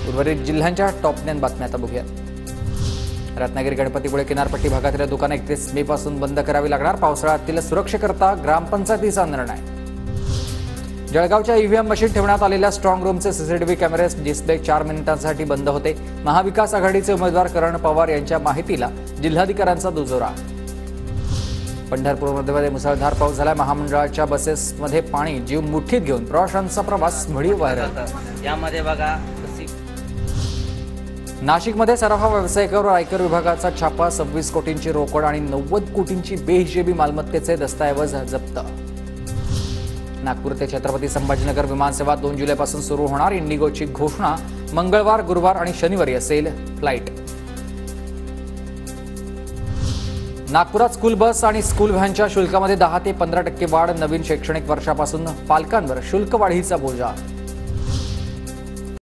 उर्वरित जिल्ह्यांच्या टॉप 9 बातम्या आता बघूया। रत्नागिरी गणपतीपुळे किनारपट्टी भागातील दुकाने 31 मे पासून बंद करावी लागणार। पावसाळ्यातील सुरक्षेकरता ग्रामपंचायतीचा निर्णय। जळगावच्या ईव्हीएम मशीन ठेवण्यात आलेल्या स्ट्रॉंग रूमचे सीसीटीव्ही कॅमेरे डिस्प्ले 4 मिनिटांसाठी बंद होते। महाविकास आघाडीचे उमेदवार करण पवार यांच्या माहितीला जिल्हाधिकाऱ्यांचा दुजोरा। पंढरपूरमध्ये मुसळधार पाऊस झाला। महामंडळाच्या बसेसमध्ये पाणी जीव मुठीत घेऊन प्रवाशांचा प्रवास व्हिडिओ व्हायरल। यामध्ये बघा नाशिकमध्ये सराफा व्यावसायिकावर आयकर विभागाचा छापा। 26 कोटींची रोकड आणि 90 कोटींची बेहिशेबी मालमत्तेचे दस्तऐवज जप्त। नागपूर ते छत्रपती संभाजीनगर विमानसेवा 2 जुलैपासून सुरू होणार। इंडिगोची घोषणा मंगळवार, गुरुवार आणि शनिवारी असेल फ्लाईट। नागपुरात स्कूल बस आणि स्कूल व्हॅनच्या शुल्कामध्ये 10 ते 15% वाढ। नवीन शैक्षणिक वर्षापासून पालकांवर शुल्क वाढीचा बोजा।